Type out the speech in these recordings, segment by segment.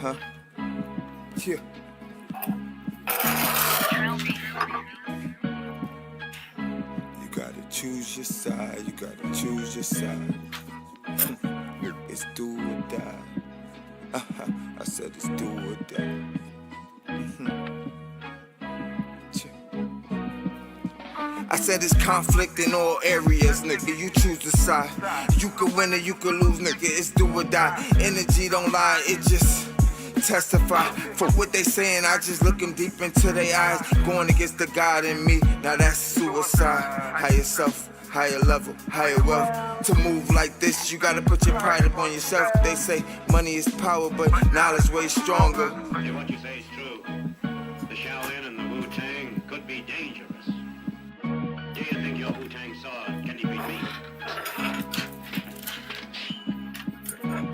Yeah. You gotta choose your side. You gotta choose your side. It's do or die. I said it's do or die. I said it's conflict in all areas, nigga. You choose the side. You could win or you could lose, nigga. It's do or die. Energy don't lie, it just testify for what they saying. I just look them deep into their eyes, going against the God in me. Now that's suicide. Higher self, higher level, higher wealth. To move like this, you gotta put your pride upon yourself. They say money is power, but knowledge way stronger. What you say is true. The Shaolin and the Wu-Tang could be dangerous. Do you think your Wu-Tang sword can defeat me?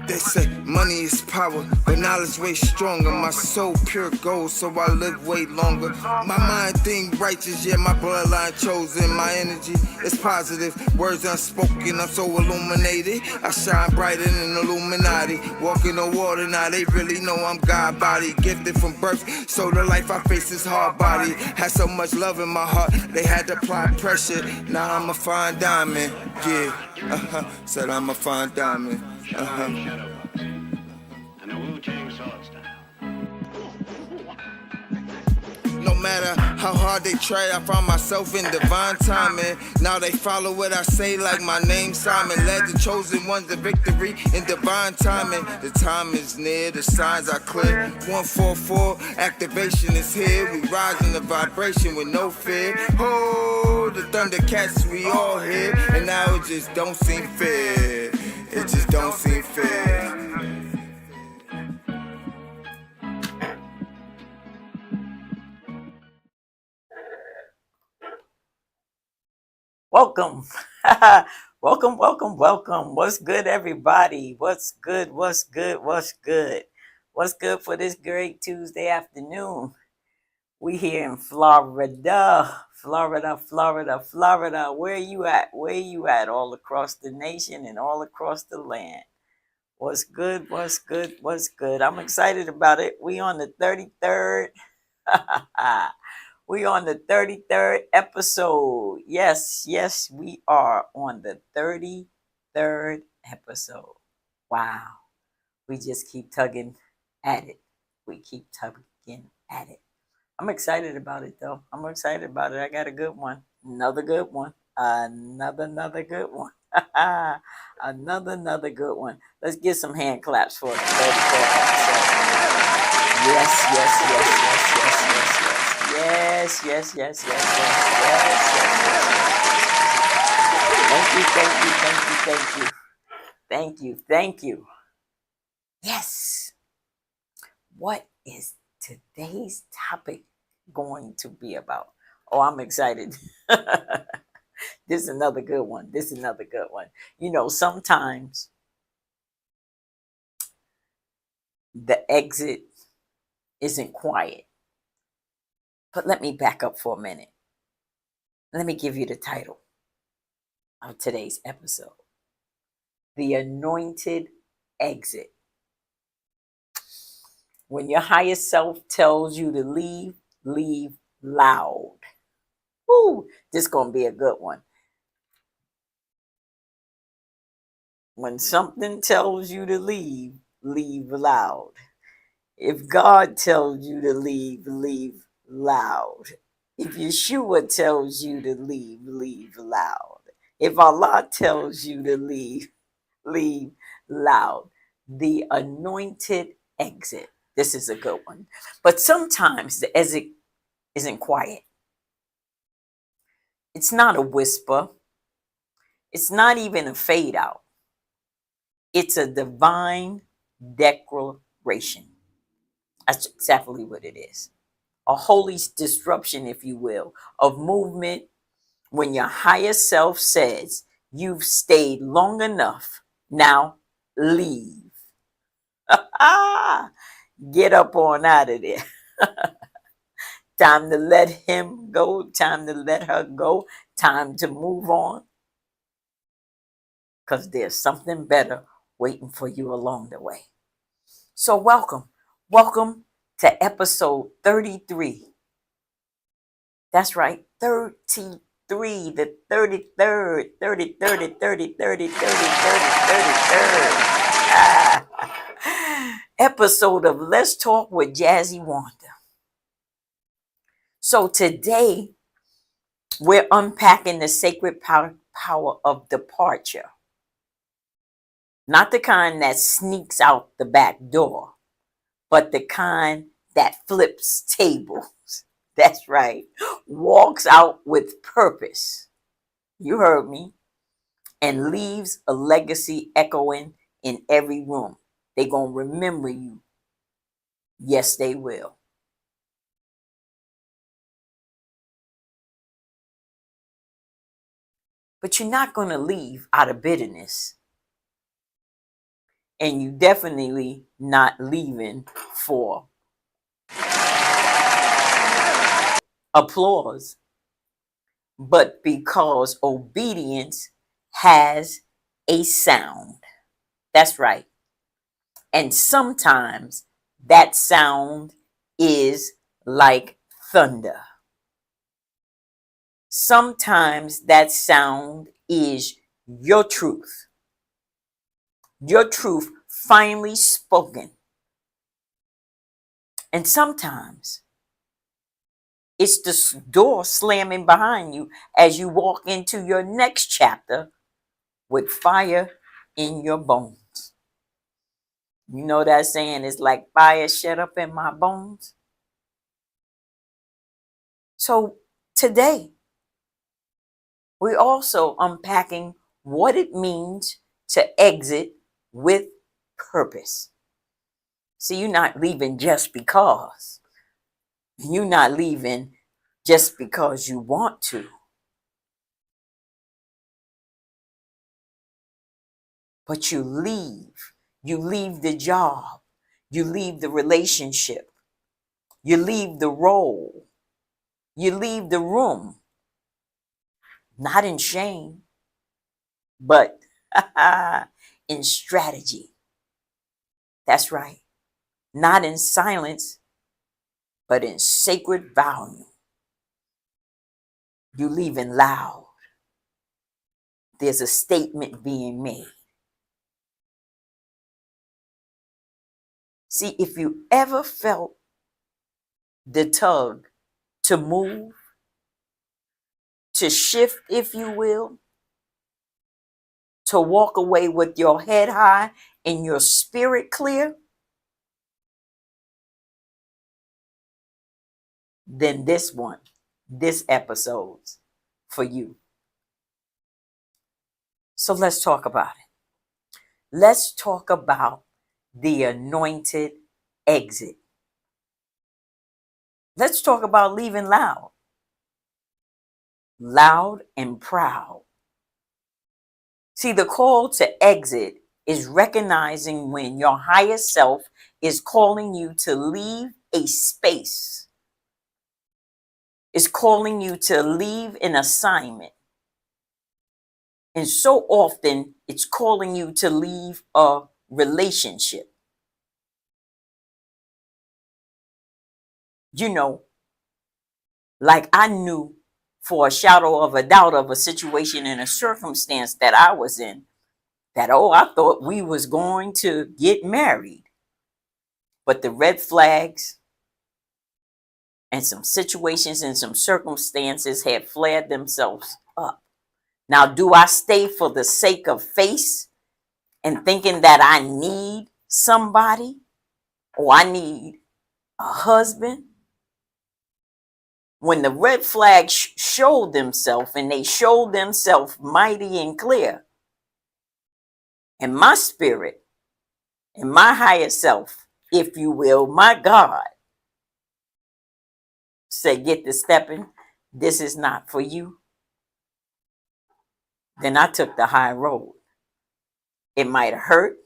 They say money is power, but knowledge way stronger. My soul pure gold, so I live way longer. My mind think righteous, yeah, my bloodline chosen. My energy is positive, words unspoken, I'm so illuminated. I shine brighter than Illuminati. Walking on water, now they really know I'm God body. Gifted from birth, so the life I face is hard body. Had so much love in my heart, they had to apply pressure. Now I'm a fine diamond, yeah, said I'm a fine diamond. Shadow box. And the Wu-Tang sword style. No matter how hard they try, I found myself in divine timing. Now they follow what I say like my name Simon. Led the chosen ones to victory in divine timing. The time is near, the signs are clear. 144, activation is here. We rise in the vibration with no fear. Oh, the Thundercats we all here. And now it just don't seem fair. It just don't seem fair. Welcome. welcome. What's good, everybody? What's good? What's good for this great Tuesday afternoon? We here in Florida. Where you at? Where you at? All across the nation and all across the land. What's good? I'm excited about it. We on the 33rd. We on the 33rd episode. Yes, we are on the 33rd episode. Wow. We just keep tugging at it. I'm excited about it, though. I got a good one. Another good one. Another good one. Another good one. Let's get some hand claps for the 33rd episode. Yes. Thank you. Yes. What is today's topic going to be about? Oh, I'm excited. This is another good one. You know, sometimes the exit isn't quiet. But let me back up for a minute. Let me give you the title of today's episode. The Anointed Exit. When your higher self tells you to leave, leave loud. Ooh, this is going to be a good one. When something tells you to leave, leave loud. If God tells you to leave, leave loud. If Yeshua tells you to leave, leave loud. If Allah tells you to leave, leave loud. The anointed exit. This is a good one. But sometimes the exit isn't quiet. It's not a whisper. It's not even a fade out. It's a divine declaration. That's exactly what it is. A holy disruption, if you will, of movement when your higher self says, you've stayed long enough, now leave. Get up on out of there. Time to let him go, time to let her go, time to move on. Because there's something better waiting for you along the way. So welcome Welcome to episode 33. That's right, 33, the 33rd, 30, 33rd episode of Let's Talk with Jazzy Wanda. So today, we're unpacking the sacred power of departure. Not the kind that sneaks out the back door, but the kind that flips tables. That's right. Walks out with purpose. You heard me. And leaves a legacy echoing in every room. They're going to remember you. Yes, they will. But you're not going to leave out of bitterness. And you definitely not leaving for applause, but because obedience has a sound. That's right. And sometimes that sound is like thunder. Sometimes that sound is your truth. Your truth finally spoken. And sometimes it's the door slamming behind you as you walk into your next chapter with fire in your bones. You know that saying is like fire shut up in my bones. So today, we're also unpacking what it means to exit with purpose. See, you're not leaving just because. You're not leaving just because you want to. But you leave. You leave the job. You leave the relationship. You leave the role. You leave the room. Not in shame, but in strategy. That's right. Not in silence, but in sacred volume. You leaving loud. There's a statement being made. See, if you ever felt the tug to move, to shift, if you will, to walk away with your head high and your spirit clear, then this episode's for you. So let's talk about it. Let's talk about the anointed exit. Let's talk about leaving loud. Loud and proud. See, the call to exit is recognizing when your higher self is calling you to leave a space, is calling you to leave an assignment. And so often it's calling you to leave a relationship. You know, like I knew for a shadow of a doubt of a situation and a circumstance that I was in that, oh, I thought we was going to get married. But the red flags and some situations and some circumstances had flared themselves up. Now, do I stay for the sake of face and thinking that I need somebody or I need a husband? When the red flags showed themselves and they showed themselves mighty and clear, and my spirit and my higher self, if you will, my God, said, get to stepping. This is not for you. Then I took the high road. It might have hurt.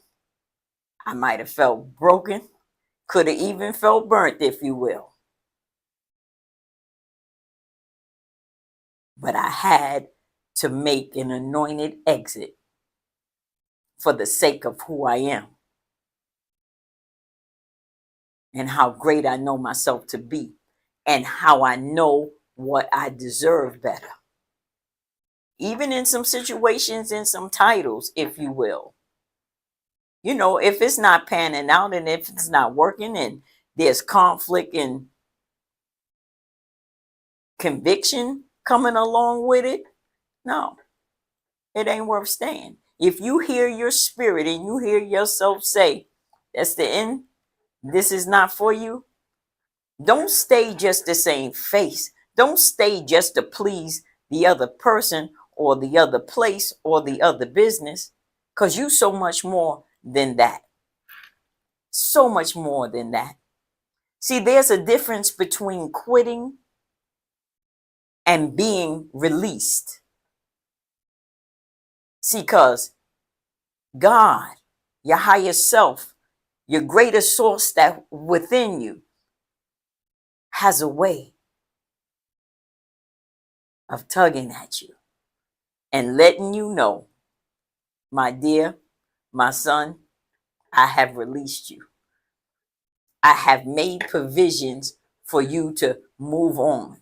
I might have felt broken. Could have even felt burnt, if you will. But I had to make an anointed exit for the sake of who I am. and how great I know myself to be, and how I know what I deserve better. Even in some situations, in some titles, if you will. You know, if it's not panning out and if it's not working and there's conflict and conviction coming along with it, no, it ain't worth staying. If you hear your spirit and you hear yourself say, that's the end, this is not for you, don't stay just the same face. Don't stay just to please the other person or the other place or the other business, because you so much more than that. So much more than that. See, there's a difference between quitting and being released. See, because God, your higher self, your greater source that within you has a way of tugging at you and letting you know, my dear, my son, I have released you. I have made provisions for you to move on.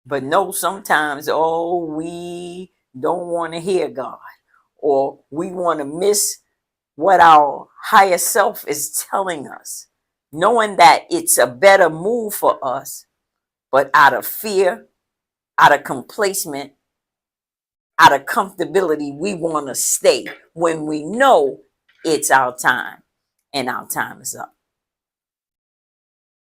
But no, sometimes, oh, we don't want to hear God, or we want to miss what our higher self is telling us, knowing that it's a better move for us, but out of fear, out of complacement, out of comfortability, we want to stay when we know it's our time and our time is up.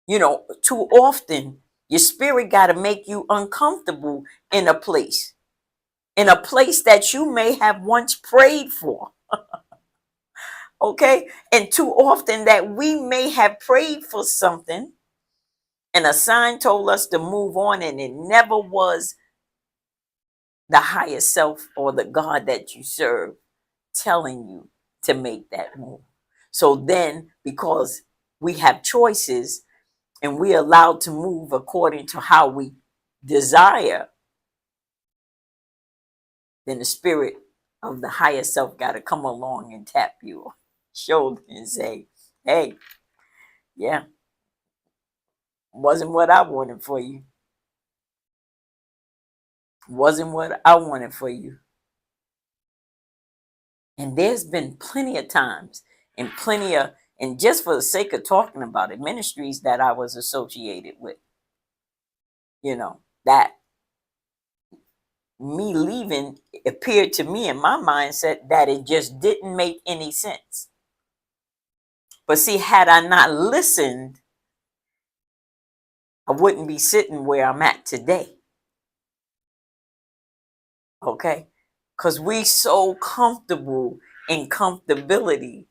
You know, too often your spirit got to make you uncomfortable in a place that you may have once prayed for. Okay. And too often that we may have prayed for something and a sign told us to move on, and it never was the higher self or the God that you serve telling you to make that move. So then, because we have choices and we're allowed to move according to how we desire, then the spirit of the higher self got to come along and tap you on the shoulder and say, hey, yeah, wasn't what I wanted for you. Wasn't what I wanted for you. And there's been plenty of times and plenty of, and just for the sake of talking about it, ministries that I was associated with, you know, that me leaving appeared to me in my mindset that it just didn't make any sense. But see, had I not listened, I wouldn't be sitting where I'm at today. Okay? Because we so comfortable in comfortability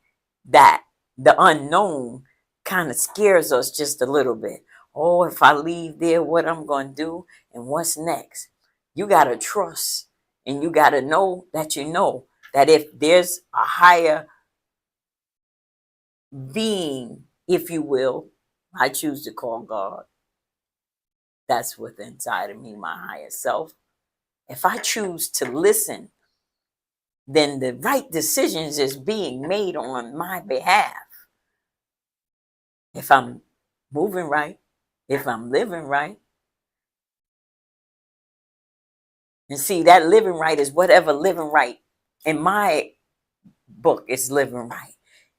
that the unknown kind of scares us just a little bit. Oh, if I leave there, what I'm going to do and what's next? You got to trust and you got to know that if there's a higher being, if you will, I choose to call God, that's what's inside of me, my higher self. If I choose to listen, then the right decisions is being made on my behalf. If I'm moving right, if I'm living right. And see, that living right is whatever living right in my book is living right.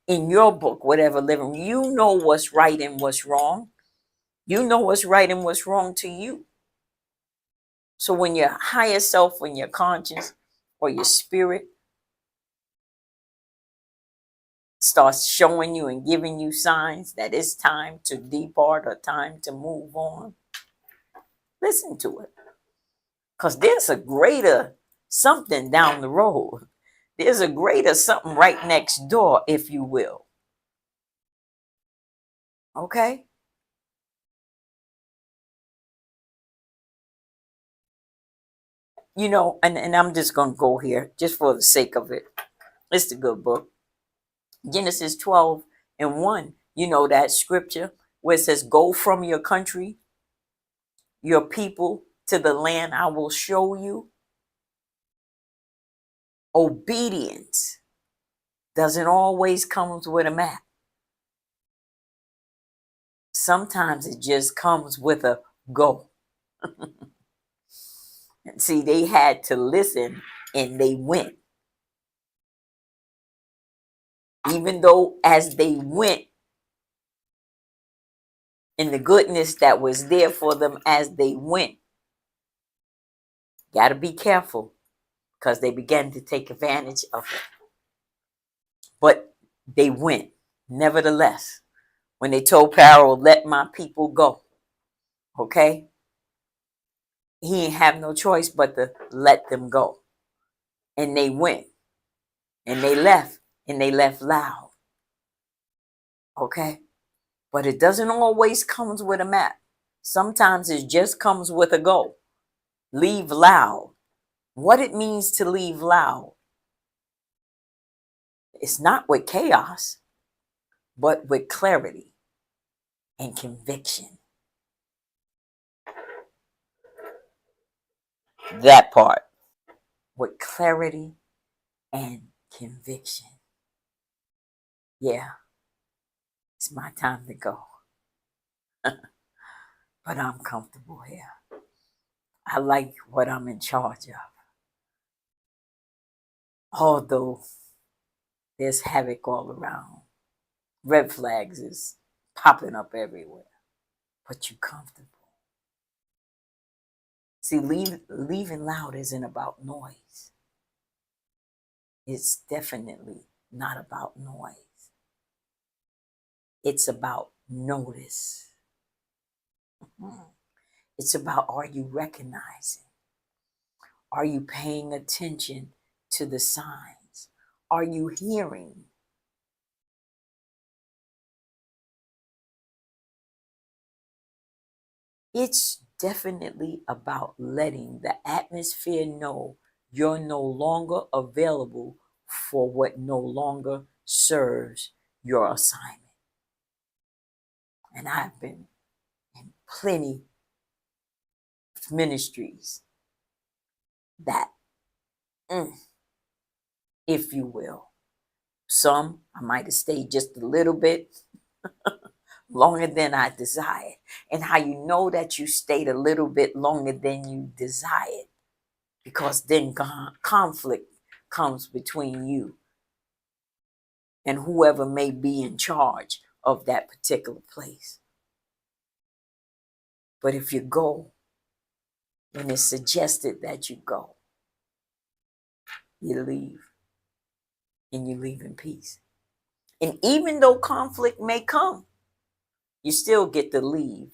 In your book, whatever living, you know what's right and what's wrong. You know what's right and what's wrong to you. So when your higher self, when your conscience or your spirit starts showing you and giving you signs that it's time to depart or time to move on, listen to it. Because there's a greater something down the road. There's a greater something right next door, if you will. Okay? You know, and I'm just going to go here just for the sake of it. It's a good book. Genesis 12:1. You know that scripture where it says, go from your country, your people, to the land I will show you. Obedience doesn't always come with a map. Sometimes it just comes with a go. See, they had to listen and they went. Even though as they went, and the goodness that was there for them as they went, got to be careful because they began to take advantage of it. But they went. Nevertheless, when they told Pharaoh, let my people go, okay? He didn't have no choice but to let them go. And they went. And they left. And they left loud. Okay? But it doesn't always comes with a map. Sometimes it just comes with a go. Leave loud. What it means to leave loud, it's not with chaos, but with clarity and conviction. That part. With clarity and conviction. Yeah, it's my time to go. But I'm comfortable here. I like what I'm in charge of. Although there's havoc all around. Red flags is popping up everywhere. But you comfortable. See, leaving loud isn't about noise. It's definitely not about noise. It's about notice. It's about, are you recognizing? Are you paying attention to the signs? Are you hearing? It's definitely about letting the atmosphere know you're no longer available for what no longer serves your assignment. And I've been in plenty of ministries that, if you will, some I might have stayed just a little bit longer than I desired. And how you know that you stayed a little bit longer than you desired? Because then conflict comes between you and whoever may be in charge of that particular place. But if you go when it's suggested that you go, you leave, and you leave in peace. And even though conflict may come, you still get to leave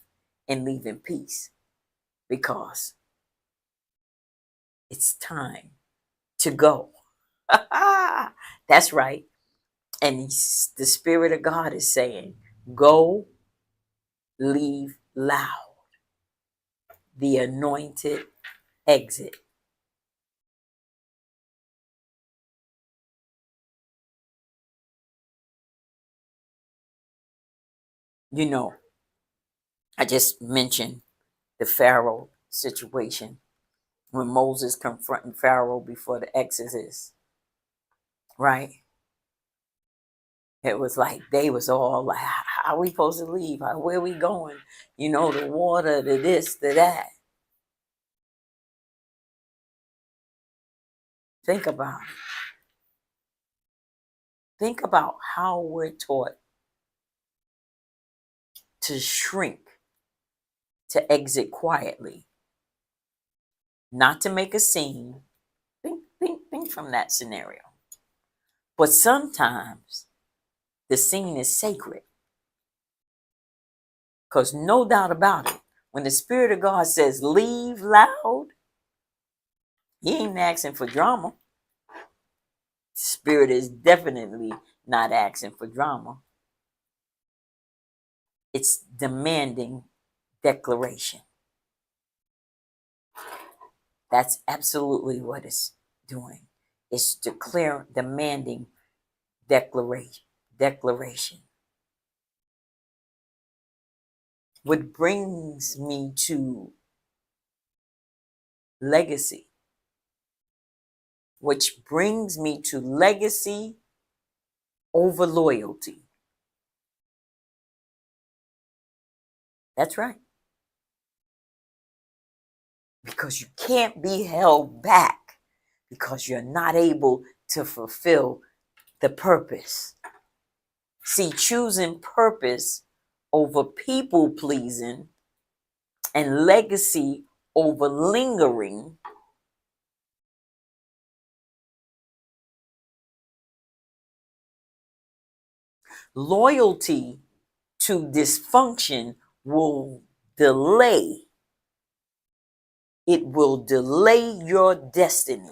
and leave in peace, because it's time to go. That's right. And the Spirit of God is saying, go, leave loud. The anointed exit. You know, I just mentioned the Pharaoh situation when Moses confronting Pharaoh before the Exodus, right? It was like they was all like, how are we supposed to leave? Where are we going? You know, the water, the this, the that. Think about it. Think about how we're taught to shrink, to exit quietly, not to make a scene. Think from that scenario. But sometimes the scene is sacred. Because no doubt about it, when the Spirit of God says leave loud, he ain't asking for drama. Spirit is definitely not asking for drama. It's demanding declaration. That's absolutely what it's doing. It's demanding declaration. What brings me to legacy. Which brings me to legacy over loyalty. That's right. Because you can't be held back because you're not able to fulfill the purpose. See, choosing purpose over people pleasing and legacy over lingering loyalty to dysfunction will delay. It will delay your destiny.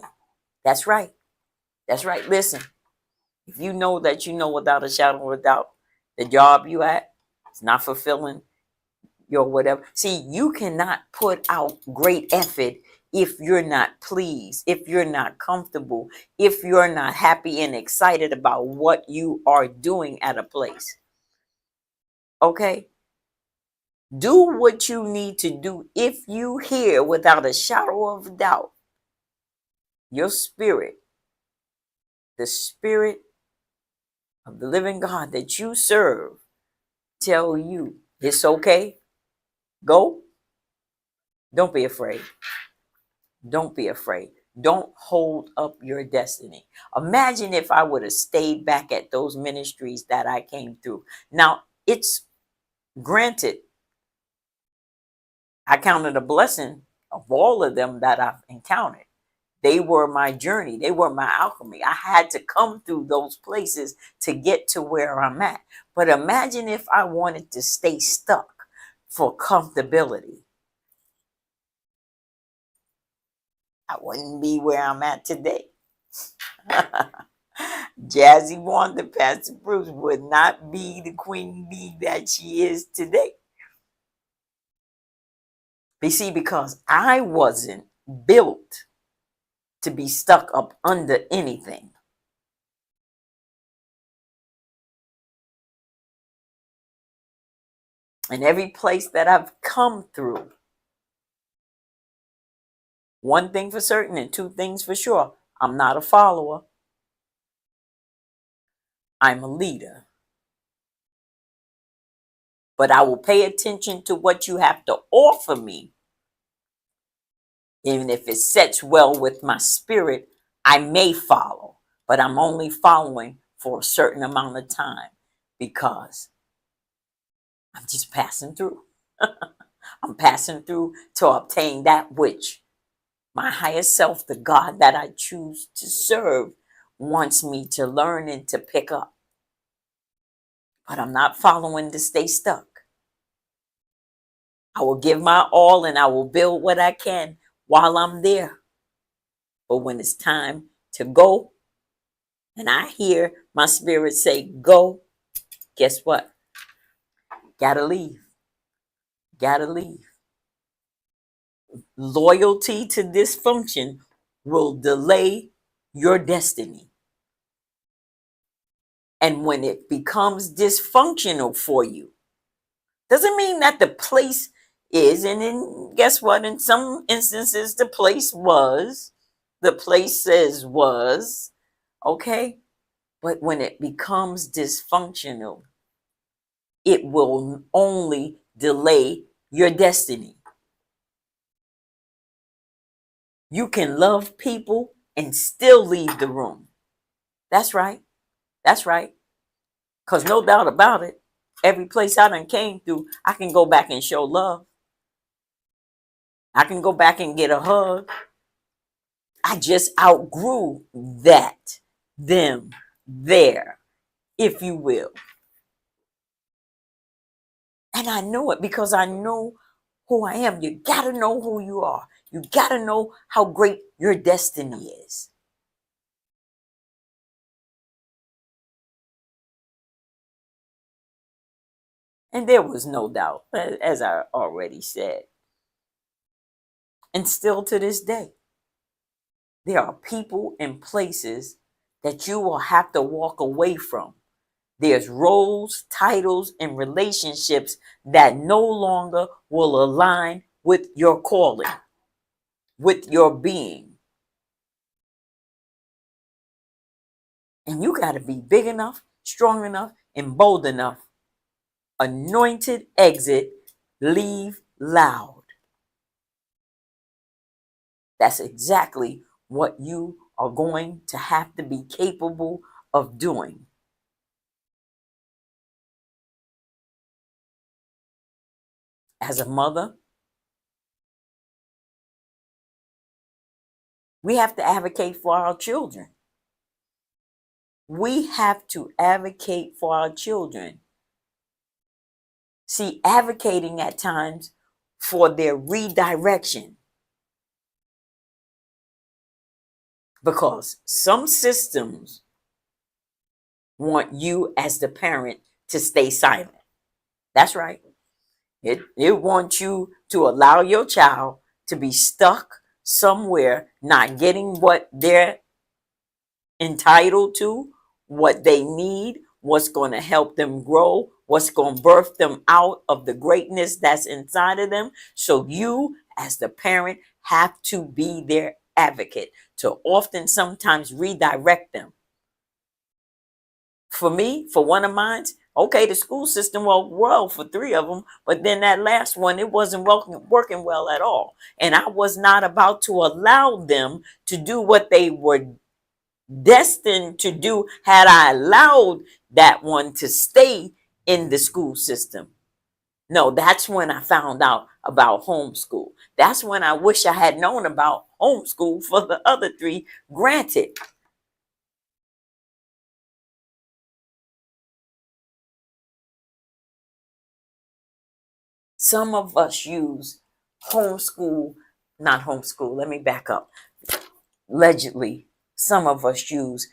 That's right. That's right. Listen, if you know that you know without a shadow of a doubt the job you at is not fulfilling your whatever. See, you cannot put out great effort if you're not pleased, if you're not comfortable, if you're not happy and excited about what you are doing at a place. Okay? Do what you need to do if you hear without a shadow of a doubt your spirit, the spirit of the living God that you serve, tell you it's okay. Go. Don't be afraid. Don't be afraid. Don't hold up your destiny. Imagine if I would have stayed back at those ministries that I came through. Now, it's granted, I counted a blessing of all of them that I've encountered. They were my journey. They were my alchemy. I had to come through those places to get to where I'm at. But imagine if I wanted to stay stuck for comfortability. I wouldn't be where I'm at today. Jazzy Wanda, Pastor Bruce, would not be the queen bee that she is today. You see, because I wasn't built to be stuck up under anything. And every place that I've come through, one thing for certain and two things for sure, I'm not a follower. I'm a leader. But I will pay attention to what you have to offer me. Even if it sets well with my spirit, I may follow. But I'm only following for a certain amount of time because I'm just passing through. I'm passing through to obtain that which my higher self, the God that I choose to serve, wants me to learn and to pick up. But I'm not following to stay stuck. I will give my all and I will build what I can while I'm there. But when it's time to go, and I hear my spirit say, go, guess what? Gotta leave. Gotta leave. Loyalty to dysfunction will delay your destiny. And when it becomes dysfunctional for you, doesn't mean that the place is, and then guess what? In some instances, the place was, the place says was, okay? But when it becomes dysfunctional, it will only delay your destiny. You can love people and still leave the room. That's right. That's right. Because no doubt about it, every place I done came through, I can go back and show love. I can go back and get a hug. I just outgrew that, them, there, if you will. And I know it because I know who I am. You got to know who you are. You got to know how great your destiny is. And there was no doubt, as I already said. And still to this day, there are people and places that you will have to walk away from. There's roles, titles, and relationships that no longer will align with your calling, with your being. And you got to be big enough, strong enough, and bold enough. Anointed exit leave loud. That's exactly what you are going to have to be capable of doing. As a mother, we have to advocate for our children. We have to advocate for our children. See, advocating at times for their redirection, because some systems want you as the parent to stay silent. That's right. It wants you to allow your child to be stuck somewhere, not getting what they're entitled to, what they need, what's going to help them grow, what's going to birth them out of the greatness that's inside of them. So you, as the parent, have to be their advocate to often sometimes redirect them. For me, for one of mine, okay, the school system worked well for three of them, but then that last one, it wasn't working well at all. And I was not about to allow them to do what they were destined to do had I allowed that one to stay in the school system. No, that's when I found out about homeschool. That's when I wish I had known about homeschool for the other three. Granted, some of us use homeschool, not homeschool, let me back up. Allegedly, some of us use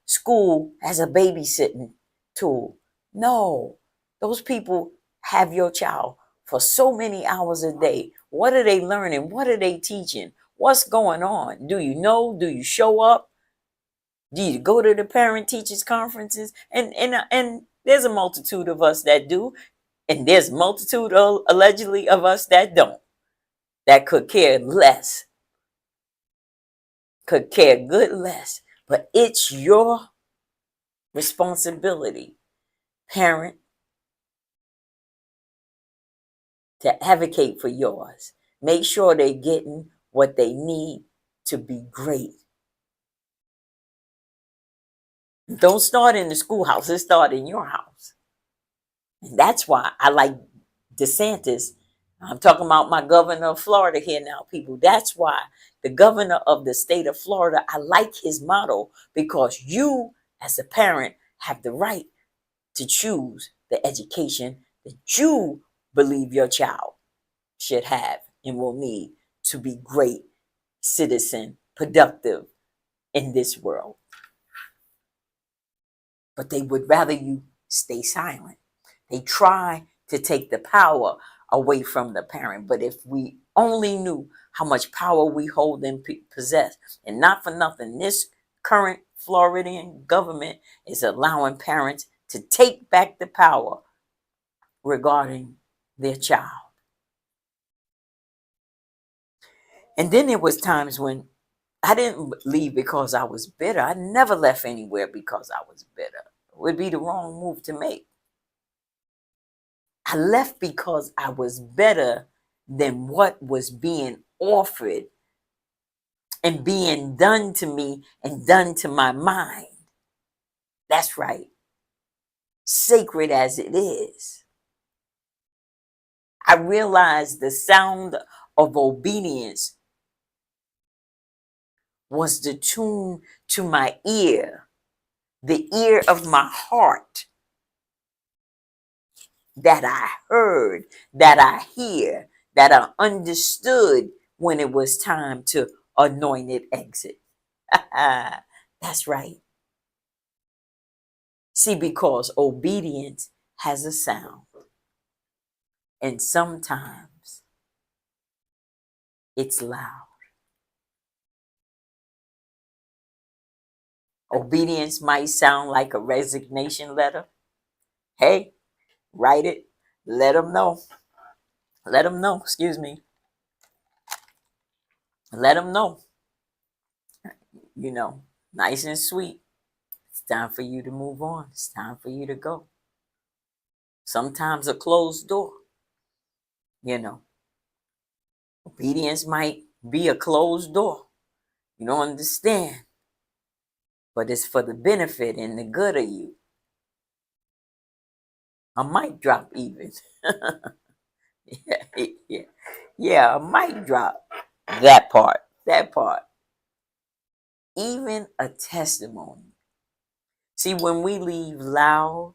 school as a babysitting tool. No, those people have your child for so many hours a day. What are they learning? What are they teaching? What's going on? Do you know? Do you show up? Do you go to the parent teachers conferences? And there's a multitude of us that do, and there's a multitude of, allegedly, of us that don't, that could care less, could care good less. But it's your responsibility, parent, to advocate for yours. Make sure they're getting what they need to be great. Don't start in the schoolhouse, it start in your house. And that's why I like DeSantis. I'm talking about my governor of Florida here now, people. That's why the governor of the state of Florida, I like his motto, because you, as a parent, have the right to choose the education that you believe your child should have and will need to be great citizen, productive in this world. But they would rather you stay silent. They try to take the power away from the parent. But if we only knew how much power we hold and possess, and not for nothing, this current Floridian government is allowing parents to take back the power regarding their child. And then there was times when I didn't leave because I was bitter. I never left anywhere because I was bitter. It would be the wrong move to make. I left because I was better than what was being offered and being done to me and done to my mind. That's right. Sacred as it is. I realized the sound of obedience was the tune to my ear, the ear of my heart, that I heard, that I hear, that I understood when it was time to anointed exit. That's right. See, because obedience has a sound, and sometimes it's loud. Obedience might sound like a resignation letter. Hey, write it. Let them know. Let them know. Excuse me. Let them know. You know, nice and sweet. It's time for you to move on. It's time for you to go. Sometimes a closed door You know, obedience might be a closed door. You don't understand, but it's for the benefit and the good of you. A mic drop, even. Yeah, yeah, yeah, a mic drop. That part, that part. Even a testimony. See, when we leave loud,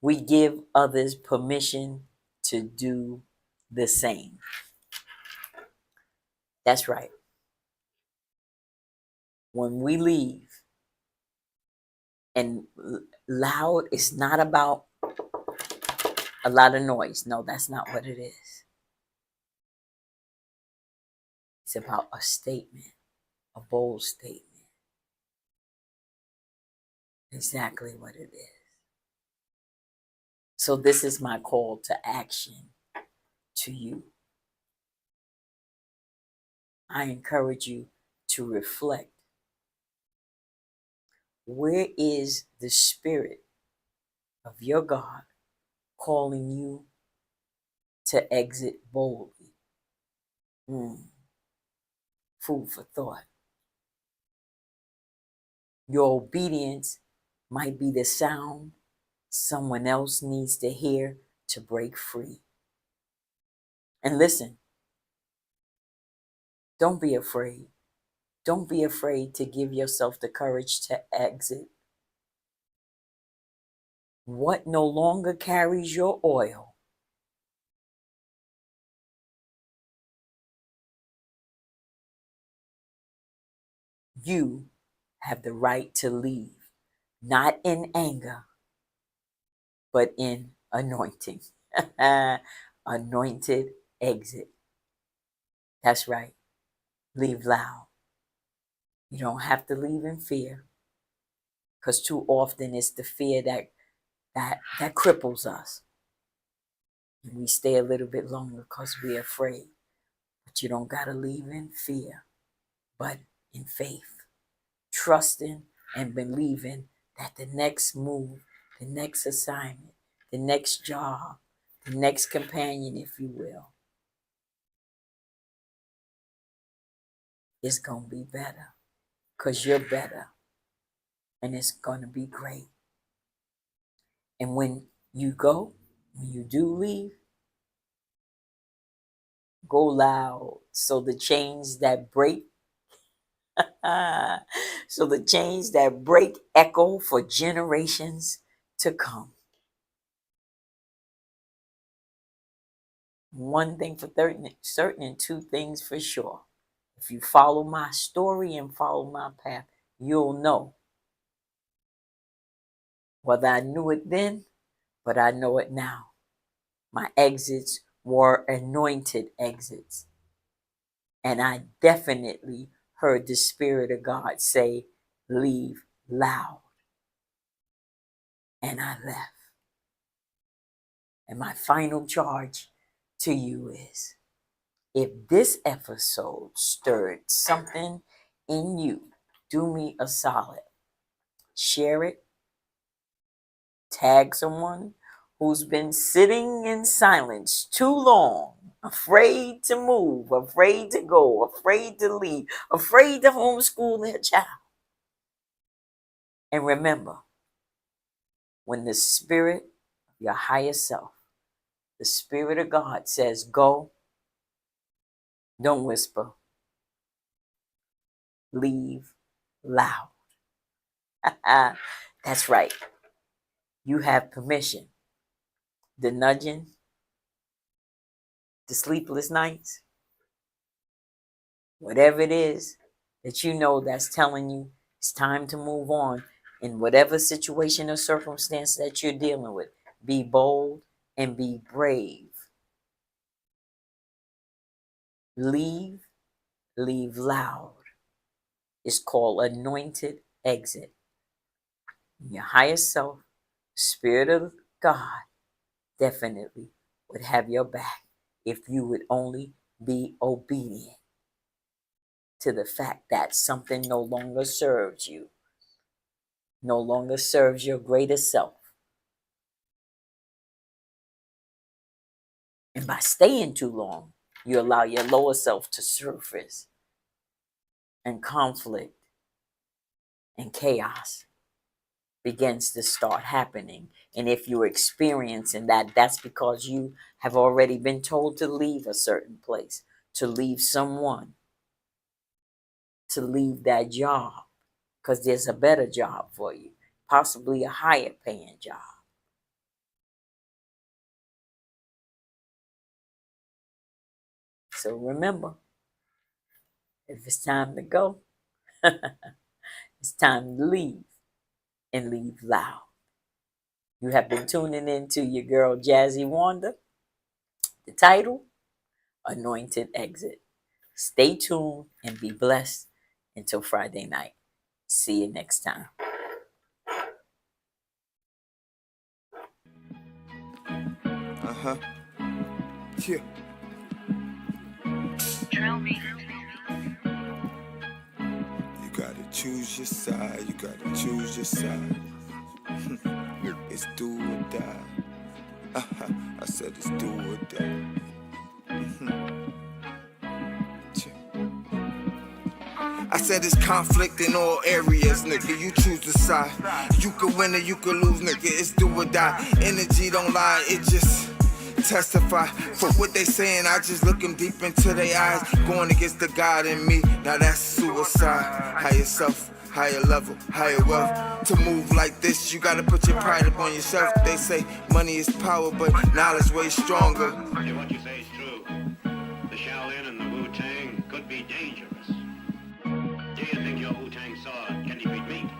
we give others permission to do the same. That's right. When we leave, and loud is not about a lot of noise. No, that's not what it is. It's about a statement, a bold statement. Exactly what it is. So, this is my call to action to you. I encourage you to reflect. Where is the Spirit of your God calling you to exit boldly? Food for thought. Your obedience might be the sound someone else needs to hear to break free. And listen, don't be afraid. Don't be afraid to give yourself the courage to exit what no longer carries your oil. You have the right to leave, not in anger, but in anointing. Anointed exit. That's right. Leave loud. You don't have to leave in fear, because too often it's the fear that cripples us. And we stay a little bit longer because we're afraid. But you don't got to leave in fear, but in faith, trusting and believing that the next move, the next assignment, the next job, the next companion, if you will, is going to be better, because you're better, and it's going to be great. And when you go, when you do leave, go loud, so the chains that break, so the chains that break echo for generations to come. One thing for certain, and two things for sure. If you follow my story and follow my path, you'll know. Whether I knew it then, but I know it now. My exits were anointed exits. And I definitely heard the Spirit of God say, leave loud. And I left. And my final charge to you is, if this episode stirred something in you, do me a solid. Share it. Tag someone who's been sitting in silence too long, afraid to move, afraid to go, afraid to leave, afraid to homeschool their child. And remember, when the Spirit of your higher self, the Spirit of God says, go, don't whisper, leave loud. That's right. You have permission. The nudging, the sleepless nights, whatever it is that you know that's telling you it's time to move on in whatever situation or circumstance that you're dealing with. Be bold and be brave. Leave loud. It's called anointed exit. Your higher self, Spirit of God, definitely would have your back if you would only be obedient to the fact that something no longer serves you, no longer serves your greatest self. And by staying too long, you allow your lower self to surface, and conflict and chaos begins to start happening. And if you're experiencing that, that's because you have already been told to leave a certain place, to leave someone, to leave that job, because there's a better job for you, possibly a higher paying job. So remember, if it's time to go, it's time to leave, and leave loud. You have been tuning in to your girl Jazzy Wanda. The title, Anointed Exit. Stay tuned and be blessed until Friday night. See you next time. Yeah. You gotta choose your side. You gotta choose your side. It's do or die. I said it's do or die. I said it's conflict in all areas, nigga. You choose the side. You could win or you could lose, nigga. It's do or die. Energy don't lie, it just testify. For what they saying, I just look them deep into their eyes. Going against the God in me, now that's suicide. Higher self, higher level, higher wealth. To move like this, you gotta put your pride upon yourself. They say money is power, but knowledge way stronger. Yeah, what you say is true. The Shaolin and the Wu-Tang could be dangerous. Do you think your Wu-Tang sword can defeat me?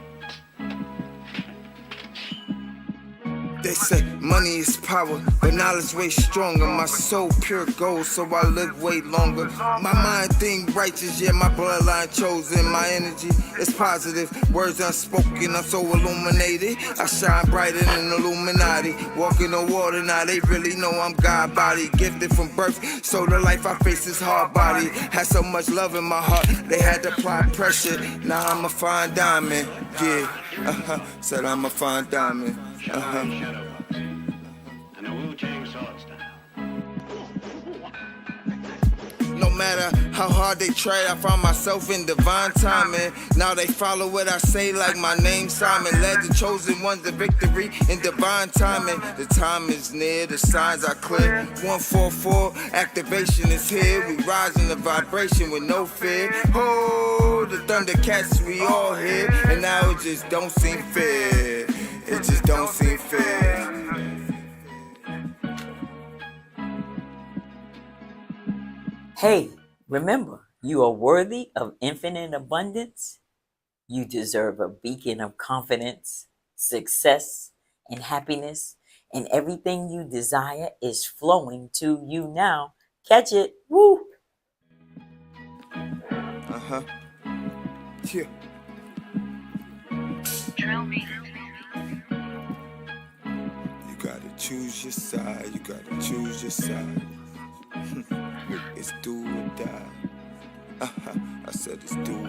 They say money is power, but knowledge way stronger. My soul pure gold, so I live way longer. My mind think righteous, yeah, my bloodline chosen. My energy is positive, words unspoken, I'm so illuminated. I shine brighter than Illuminati. Walking on water, now they really know I'm God body. Gifted from birth, so the life I face is hard body. Had so much love in my heart, they had to apply pressure. Now I'm a fine diamond, yeah. Said I'm a fine diamond. Shadow boxing and the Wu-Tang sword style. No matter how hard they try, I found myself in divine timing. Now they follow what I say like my name Simon. Led the chosen ones to victory in divine timing. The time is near, the signs are clear. 144, activation is here. We rise in the vibration with no fear. Oh, the Thundercats we all hear. And now it just don't seem fair. It just don't seem fair. Hey, remember, you are worthy of infinite abundance. You deserve a beacon of confidence, success, and happiness. And everything you desire is flowing to you now. Catch it. Woo! Yeah. You gotta choose your side. You gotta choose your side. It's do or die. I said it's do or